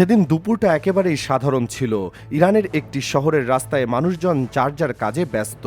সেদিন দুপুরটা একেবারেই সাধারণ ছিল। ইরানের একটি শহরের রাস্তায় মানুষজন যার যার কাজে ব্যস্ত।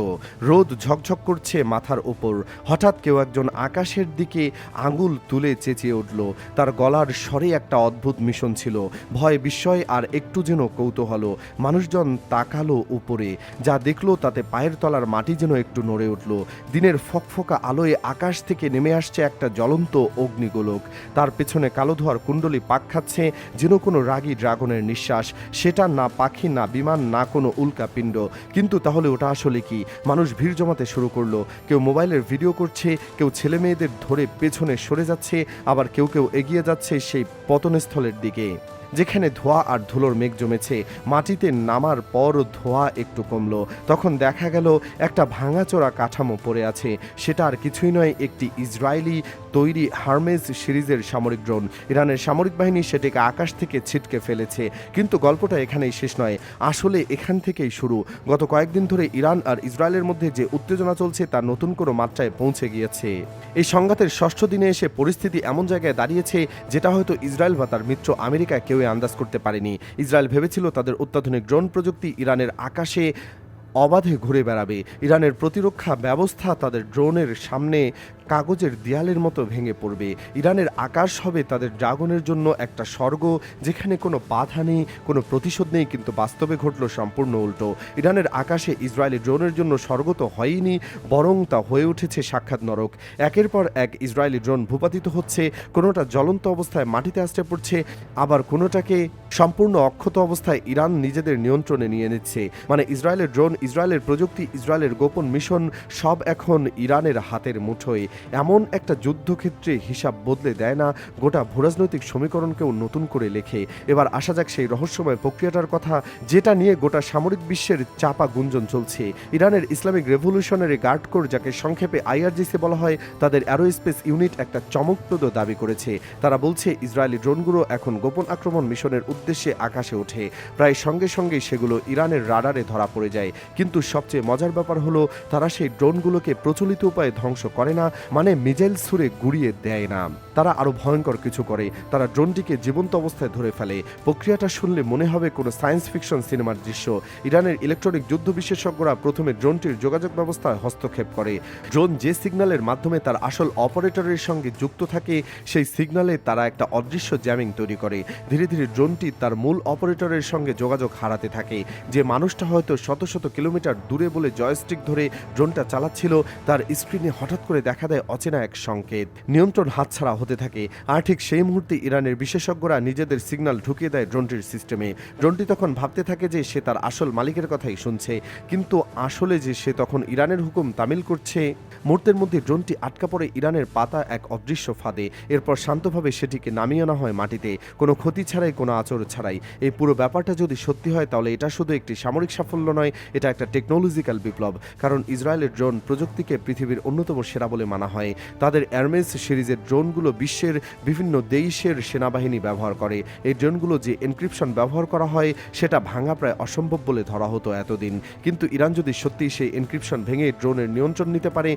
রোদ ঝকঝক করছে মাথার ওপর। হঠাৎ কেউ একজন আকাশের দিকে আঙুল তুলে চেঁচিয়ে উঠল। তার গলার স্বরে একটা অদ্ভুত মিশন ছিল, ভয়, বিস্ময় আর একটু যেন কৌতূহল। মানুষজন তাকালো উপরে, যা দেখলো তাতে পায়ের তলার মাটি যেন একটু নড়ে উঠল। দিনের ফকফকা আলোয় আকাশ থেকে নেমে আসছে একটা জ্বলন্ত অগ্নিগোলক। তার পেছনে কালো ধোঁয়ার কুণ্ডলি পাক খাচ্ছে, যেন কোনো রাগী ড্রাগনের নিঃশ্বাস। সেটা না পাখি, না বিমান, না কোনো উল্কাপিণ্ড। কিন্তু তাহলে ওটা আসলে কি? মানুষ ভিড় জমাতে শুরু করলো। কেউ মোবাইলের ভিডিও করছে, কেউ ছেলে মেয়েদের ধরে পেছনে সরে যাচ্ছে, আবার কেউ কেউ এগিয়ে যাচ্ছে সেই পতনস্থলের দিকে, যেখানে ধোঁয়া আর ধুলোর মেঘ জমেছে। মাটিতে নামার পর ধোঁয়া একটু কমলো। তখন দেখা গেল একটা ভাঙাচোরা কাঠামো পড়ে আছে। সেটা আর কিছুই নয়, একটি ইসরায়েলি তৈরি হারমেস সিরিজের সামরিক ড্রোন। ইরানের সামরিক বাহিনী সেটাকে আকাশ থেকে ছিটকে ফেলেছে। কিন্তু গল্পটা এখানেই শেষ নয়, আসলে এখান থেকেই শুরু। গত কয়েকদিন ধরে ইরান আর ইসরায়েলের মধ্যে যে উত্তেজনা চলছে তা নতুন কোনো মাত্রায় পৌঁছে গিয়েছে। এই সংঘাতের ষষ্ঠ দিনে এসে পরিস্থিতি এমন জায়গায় দাঁড়িয়েছে যেটা হয়তো ইসরায়েল বা তার মিত্র আমেরিকা কেউ আন্দাজ করতে পারেনি। ইসরায়েল ভেবেছিল তাদের অত্যাধুনিক ড্রোন প্রযুক্তি ইরানের আকাশে অবাধে ঘুরে বেড়াবে। ইরানের প্রতিরক্ষা ব্যবস্থা তাদের ড্রোনের সামনে কাগজের দেয়ালের মতো ভেঙে পড়বে। ইরানের আকাশ হবে তাদের ড্রাগনের জন্য একটা স্বর্গ, যেখানে কোনো বাধা নেই, কোনো প্রতিশোধ নেই। কিন্তু বাস্তবে ঘটল সম্পূর্ণ উল্টো। ইরানের আকাশে ইসরায়েলি ড্রোনের জন্য স্বর্গ তো হয়নি, বরং তা হয়ে উঠেছে সাক্ষাৎ নরক। একের পর এক ইসরায়েলি ড্রোন ভূপাতিত হচ্ছে, কোনোটা জ্বলন্ত অবস্থায় মাটিতে আছড়ে পড়ছে, আবার কোনোটাকে সম্পূর্ণ অক্ষত অবস্থায় ইরান নিজেদের নিয়ন্ত্রণে নিয়ে নিচ্ছে। মানে ইসরায়েলের ড্রোন, ইসরায়েলের প্রযুক্তি, ইসরায়েলের গোপন মিশন সব এখন ইরানের হাতের মুঠোয়। এমন একটা যুদ্ধক্ষেত্রে হিসাব বদলে দেয় না, গোটা ভূরাজনৈতিক সমীকরণকেও নতুন করে লেখে। এবার আসা যাক সেই রহস্যময় প্রক্রিয়াটার কথা, যেটা নিয়ে গোটা সামরিক বিশ্বের চাপা গুঞ্জন চলছে। ইরানের ইসলামিক রেভলিউশনারি গার্ড কোর, যাকে সংক্ষেপে আইআরজিসি বলা হয়, তাদের অ্যারোস্পেস ইউনিট একটা চমকপ্রদ দাবি করেছে। তারা বলছে ইসরায়েলি ড্রোনগুলো এখন গোপন আক্রমণ মিশনের উদ্দেশ্যে আকাশে ওঠে। প্রায় সঙ্গে সঙ্গে সেগুলো ইরানের রাডারে ধরা পড়ে যায়। কিন্তু সবচেয়ে মজার ব্যাপার হলো, তারা সেই ড্রোনগুলোকে প্রচলিত উপায়ে ধ্বংস করে না, মানে মিজাইল ছুড়ে গুড়িয়ে দেয় না। তারা আরো ভয়ঙ্কর কিছু করে, তারা ড্রোনটিকে জীবন্ত অবস্থায় ধরে ফেলে। প্রক্রিয়াটা শুনলে মনে হবে কোনো সায়েন্স ফিকশন সিনেমার দৃশ্য। ইরানের ইলেকট্রনিক যুদ্ধ বিশেষজ্ঞরা প্রথমে ড্রোনটির যোগাযোগ ব্যবস্থায় হস্তক্ষেপ করে। ড্রোন যে সিগন্যালের মাধ্যমে তার আসল অপারেটরের সঙ্গে যুক্ত থাকে, সেই সিগন্যালে তারা একটা অদৃশ্য জ্যামিং তৈরি করে। ধীরে ধীরে ড্রোনটি তার মূল অপারেটরের সঙ্গে যোগাযোগ হারাতে থাকে। যে মানুষটা হয়তো শত শত কিলোমিটার দূরে বলে জয়স্টিক ধরে ড্রোনটা চালাচ্ছিল, তার স্ক্রিনে হঠাৎ করে দেখা দেয় অচেনা এক সংকেত। নিয়ন্ত্রণ হাতছাড়া হতে থাকে। আর ঠিক সেই মুহূর্তে ইরানের বিশেষজ্ঞরা নিজেদের সিগন্যাল ঢুকিয়ে দেয় ড্রোনটির সিস্টেমে। ড্রোনটি তখন ভাবতে থাকে যে সে তার আসল মালিকের কথাই শুনছে, কিন্তু আসলে যে সে তখন ইরানের হুকুম তামিল করছে। মুহূর্তের মধ্যে ড্রোনটি আটকা পড়ে ইরানের পাতা এক অদৃশ্য ফাঁদে। এরপর শান্তভাবে সেটিকে নামিয়ে আনা হয় মাটিতে, কোনো ক্ষতি ছাড়াই, কোনো আঁচড় ছাড়াই। এই পুরো ব্যাপারটা যদি সত্যি হয়, তাহলে এটা শুধু একটি সামরিক সাফল্য নয়, এটা একটা টেকনোলজিক্যাল বিপ্লব। কারণ ইসরায়েলের ড্রোন প্রযুক্তিকে পৃথিবীর অন্যতম সেরা বলে মানা হয়। তাদের অ্যারমেস সিরিজের ড্রোনগুলো বিশ্বের বিভিন্ন দেশের সেনাবাহিনী ব্যবহার করে। এই ড্রোনগুলো যে এনক্রিপশন ব্যবহার করা হয়, সেটা ভাঙা প্রায় অসম্ভব বলে ধরা হতো এতদিন। কিন্তু ইরান যদি সত্যি সেই এনক্রিপশন ভেঙে ড্রোনের নিয়ন্ত্রণ নিতে পারে,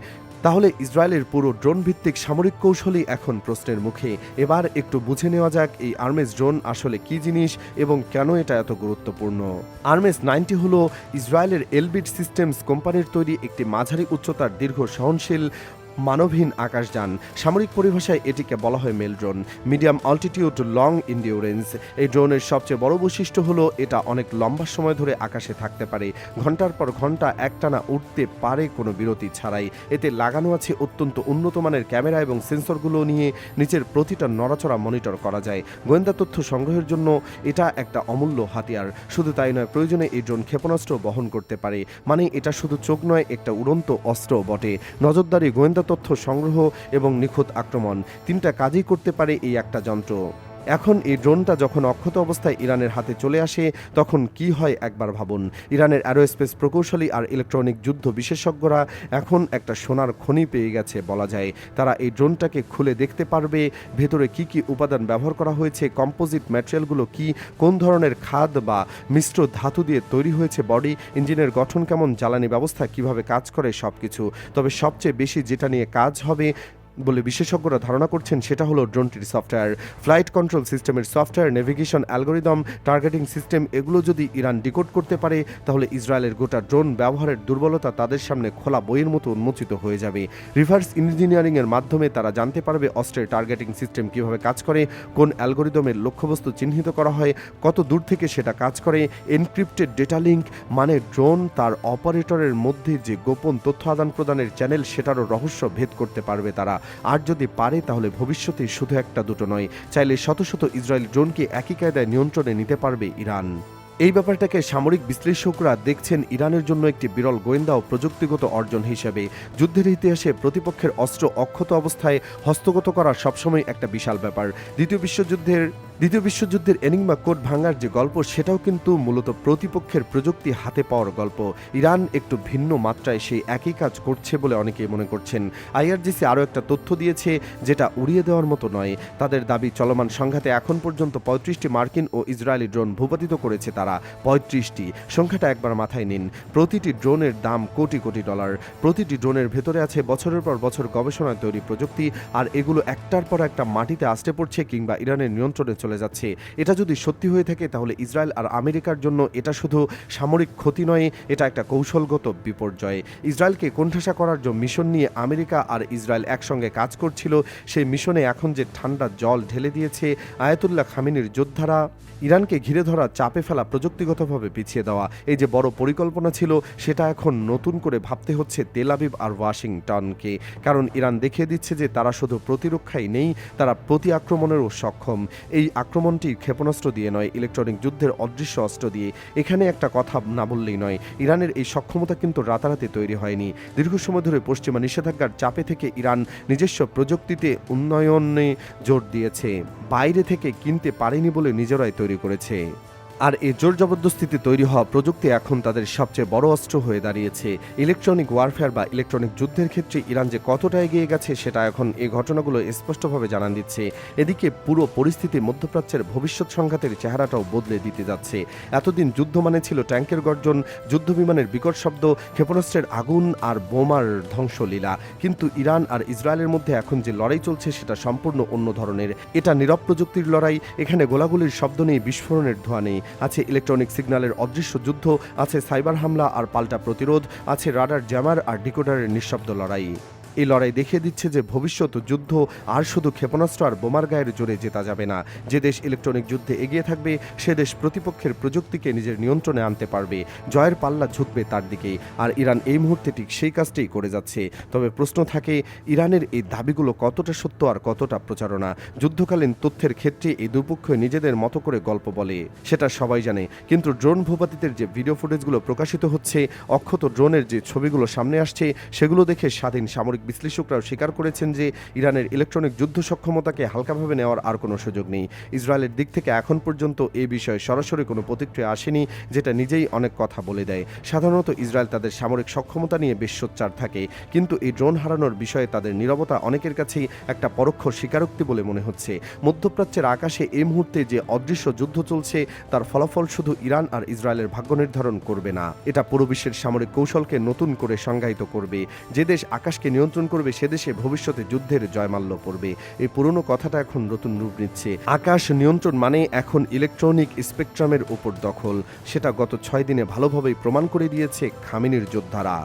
তাহলে ইসরায়েলের পুরো ড্রোন ভিত্তিক সামরিক কৌশলই এখন প্রশ্নের মুখে। এবার একটু বুঝে নেওয়া যাক এই আর্মেস ড্রোন আসলে কি জিনিস এবং কেন এটা এত গুরুত্বপূর্ণ। আর্মেস 90 হলো ইসরায়েলের এলবিট সিস্টেমস কোম্পানির তৈরি একটি মাঝারি উচ্চতার দীর্ঘ সহনশীল মানবহীন আকাশযান। সামরিক পরিভাষায় এটিকে বলা হয় MALE drone, medium altitude long endurance. এই ড্রোনের সবচেয়ে বড় বৈশিষ্ট্য হলো এটা অনেক লম্বা সময় ধরে আকাশে থাকতে পারে, ঘন্টার পর ঘন্টা একটানা উঠতে পারে কোনো বিরতি ছাড়াই। এতে লাগানো আছে অত্যন্ত উন্নত মানের ক্যামেরা এবং সেন্সরগুলো নিয়ে নিচের প্রতিটা নড়াচড়া মনিটর করা যায়। গোয়েন্দা তথ্য সংগ্রহের জন্য এটা একটা অমূল্য হাতিয়ার। শুধু তাই নয়, প্রয়োজনে এই ড্রোন ক্ষেপণাস্ত্র বহন করতে পারে। মানে এটা শুধু চোখ নয়, একটা উড়ন্ত অস্ত্র বটে। নজরদারি, গোয়েন্দা তথ্য সংগ্রহ এবং নিখুঁত আক্রমণ, তিনটা কাজই করতে পারে এই একটা যন্ত্র। এখন এই ড্রোনটা যখন অক্ষত অবস্থায় ইরানের হাতে চলে আসে, তখন কি হয় একবার ভাবুন। ইরানের অ্যারোস্পেস প্রকৌশলী আর ইলেকট্রনিক যুদ্ধ বিশেষজ্ঞরা এখন একটা সোনার খনি পেয়ে গেছে বলা যায়। তারা এই ড্রোনটাকে খুলে দেখতে পারবে ভেতরে কি কি উপাদান ব্যবহার করা হয়েছে, কম্পোজিট ম্যাটেরিয়ালগুলো কি, কোন ধরনের খাদ বা মিশ্র ধাতু দিয়ে তৈরি হয়েছে বডি, ইঞ্জিনের গঠন কেমন, জ্বালানি ব্যবস্থা কিভাবে কাজ করে, সবকিছু। তবে সবচেয়ে বেশি যেটা নিয়ে কাজ হবে বলে বিশেষজ্ঞরা ধারণা করছেন সেটা হলো ড্রোনটির সফটওয়্যার, ফ্লাইট কন্ট্রোল সিস্টেমের software, navigation algorithm, targeting system. এগুলো যদি ইরান ডিকোড করতে পারে তাহলে ইসরায়েলের গোটা ড্রোন ব্যবহারের দুর্বলতা তাদের সামনে খোলা বইয়ের মতো উন্মোচিত হয়ে যাবে। রিভার্স ইঞ্জিনিয়ারিংয়ের মাধ্যমে তারা জানতে পারবে অস্ত্রের টার্গেটিং সিস্টেম কীভাবে কাজ করে, কোন অ্যালগোরিদমের লক্ষ্যবস্তু চিহ্নিত করা হয়, কত দূর থেকে সেটা কাজ করে। এনক্রিপ্টেড ডেটা লিঙ্ক মানে ড্রোন তার অপারেটরের মধ্যে যে গোপন তথ্য আদান প্রদানের চ্যানেল সেটারও রহস্য ভেদ করতে পারবে তারা। আর যদি পারে তাহলে ভবিষ্যতে শুধু একটা দুটো নয়, চাইলে শত শত ইসরায়েলি ড্রোনকে একই কায়দায় নিয়ন্ত্রণে নিতে পারবে ইরান। এই ব্যাপারটাকে সামরিক বিশ্লেষকরা দেখছেন ইরানের জন্য একটি বিরল গোয়েন্দা ও প্রযুক্তিগত অর্জন হিসেবে। যুদ্ধের ইতিহাসে প্রতিপক্ষের অস্ত্র অক্ষত অবস্থায় হস্তগত করা সবসময় একটা বিশাল ব্যাপার। দ্বিতীয় বিশ্বযুদ্ধের এনিগমা কোড ভাঙার যে গল্প সেটাও কিন্তু মূলত প্রতিপক্ষের প্রযুক্তি হাতে পাওয়ার গল্প। ইরান একটু ভিন্ন মাত্রায় সেই একই কাজ করছে বলে অনেকেই মনে করছেন। আইআরজিসি আরও একটা তথ্য দিয়েছে যেটা উড়িয়ে দেওয়ার মতো নয়। তাদের দাবি চলমান সংঘাতে এখন পর্যন্ত 35টি মার্কিন ও ইসরায়েলি ড্রোন ভূপাতিত করেছে তারা। 35টি সংখ্যাটা একবার মাথায় নিন। প্রতিটি ড্রোনের দাম কোটি কোটি ডলার। প্রতিটি ড্রোনের ভেতরে আছে বছরের পর বছর গবেষণায় তৈরি প্রযুক্তি, আর এগুলো একটার পর একটা মাটিতে আছড়ে পড়ছে কিংবা ইরানের নিয়ন্ত্রণে চলে যাচ্ছে। এটা যদি সত্যি হয়ে থাকে তাহলে ইসরায়েল আর আমেরিকার জন্য এটা শুধু সামরিক ক্ষতি নয়, এটা একটা কৌশলগত বিপর্যয়। ইসরায়েলকে কোণঠাসা করার যে মিশন নিয়ে আমেরিকা আর ইসরায়েল একসঙ্গে কাজ করছিল, সেই মিশনে এখন যে ঠান্ডা জল ঢেলে দিয়েছে আয়াতুল্লাহ খামেনির যোদ্ধারা। ইরানকে ঘিরে ধরা, চাপে ফেলা, প্রযুক্তিগতভাবে পিছিয়ে দেওয়া, এই যে বড় পরিকল্পনা ছিল সেটা এখন নতুন করে ভাবতে হচ্ছে তেল আবিব আর ওয়াশিংটনকে। কারণ ইরান দেখিয়ে দিচ্ছে যে তারা শুধু প্রতিরক্ষাই নেই, তারা প্রতি আক্রমণেরও সক্ষম। এই আক্রমণটি ক্ষেপণাস্ত্র দিয়ে নয়, ইলেকট্রনিক যুদ্ধের অদৃশ্য অস্ত্র দিয়ে। এখানে একটা কথা না বললেই নয়, ইরানের এই সক্ষমতা কিন্তু রাতারাতি তৈরি হয়নি। দীর্ঘ সময় ধরে পশ্চিমা নিষেধাজ্ঞার চাপে থেকে ইরান নিজস্ব প্রযুক্তিতে উন্নয়নে জোর দিয়েছে, বাইরে থেকে কিনতে পারেনি বলে নিজেরাই তৈরি করেছে। আর এই জোর জবরদস্তিতে তৈরি হওয়া প্রযুক্তি এখন তাদের সবচেয়ে বড় অস্ত্র হয়ে দাঁড়িয়েছে। ইলেকট্রনিক ওয়ারফেয়ার বা ইলেকট্রনিক যুদ্ধের ক্ষেত্রে ইরান যে কতটা এগিয়ে গেছে সেটা এখন এই ঘটনাগুলো স্পষ্টভাবে জানান দিচ্ছে। এদিকে পুরো পরিস্থিতি মধ্যপ্রাচ্যের ভবিষ্যৎ সংঘাতের চেহারাটাও বদলে দিতে যাচ্ছে। এতদিন যুদ্ধ মানে ছিল ট্যাঙ্কের গর্জন, যুদ্ধবিমানের বিকট শব্দ, ক্ষেপণাস্ত্রের আগুন আর বোমার ধ্বংসলীলা। কিন্তু ইরান আর ইসরায়েলের মধ্যে এখন যে লড়াই চলছে সেটা সম্পূর্ণ অন্য ধরনের। এটা নীরব প্রযুক্তির লড়াই। এখানে গোলাগুলির শব্দ নেই, বিস্ফোরণের ধোঁয়া নেই। আছে ইলেকট্রনিক সিগন্যালের অদৃশ্য যুদ্ধ, আছে সাইবার হামলা আর পাল্টা প্রতিরোধ, আছে রাডার জ্যামার আর ডিকোডারের নিঃশব্দ লড়াই। এই লড়াই দেখিয়ে দিচ্ছে যে ভবিষ্যৎ যুদ্ধ আর শুধু ক্ষেপণাস্ত্র আর বোমার গায়ের জোরে জেতা যাবে না। যে দেশ ইলেকট্রনিক যুদ্ধে এগিয়ে থাকবে সে দেশ প্রতিপক্ষের প্রযুক্তিকে নিজের নিয়ন্ত্রণে আনতে পারবে। জয়ের পাল্লা ঝুঁকবে তার দিকেই। আর ইরান এই মুহূর্তে ঠিক সেই কাজটাই করে যাচ্ছে। তবে প্রশ্ন থাকে, ইরানের এই দাবিগুলো কতটা সত্য আর কতটা প্রচারণা? যুদ্ধকালীন তথ্যের ক্ষেত্রে এই দুপক্ষ নিজেদের মতো করে গল্প বলে, সেটা সবাই জানে। কিন্তু ড্রোন ভূপাতিতের যে ভিডিও ফুটেজগুলো প্রকাশিত হচ্ছে, অক্ষত ড্রোনের যে ছবিগুলো সামনে আসছে, সেগুলো দেখে স্বাধীন সামরিক বিশ্লেষকরাও স্বীকার করেছেন যে ইরানের ইলেকট্রনিক যুদ্ধ সক্ষমতাকে হালকাভাবে নেওয়ার আর কোনো সুযোগ নেই। ইসরায়েলের দিক থেকে এখন পর্যন্ত এই বিষয়ে সরাসরি কোনো প্রতিক্রিয়া আসেনি, যেটা নিজেই অনেক কথা বলে দেয়। সাধারণত ইসরায়েল তাদের সামরিক সক্ষমতা নিয়ে বেশ সোচ্চার থাকে, কিন্তু এই ড্রোন হারানোর বিষয়ে তাদের নীরবতা অনেকের কাছেই একটা পরোক্ষ স্বীকারোক্তি বলে মনে হচ্ছে। মধ্যপ্রাচ্যের আকাশে এই মুহূর্তে যে অদৃশ্য যুদ্ধ চলছে তার ফলাফল শুধু ইরান আর ইসরায়েলের ভাগ্য নির্ধারণ করবে না, এটা পুরো বিশ্বের সামরিক কৌশলকে নতুন করে সংজ্ঞায়িত করবে। যে দেশ আকাশকে নিয়ন্ত্রণ করবে সে দেশে ভবিষ্যতে যুদ্ধের জয়মাল্য পড়বে। এই পুরনো কথাটা এখন নতুন রূপ নিচ্ছে। আকাশ নিয়ন্ত্রণ মানে এখন ইলেকট্রনিক স্পেকট্রামের উপর দখল। সেটা গত 6 দিনে ভালোভাবেই প্রমাণ করে দিয়েছে খামেনির যোদ্ধারা।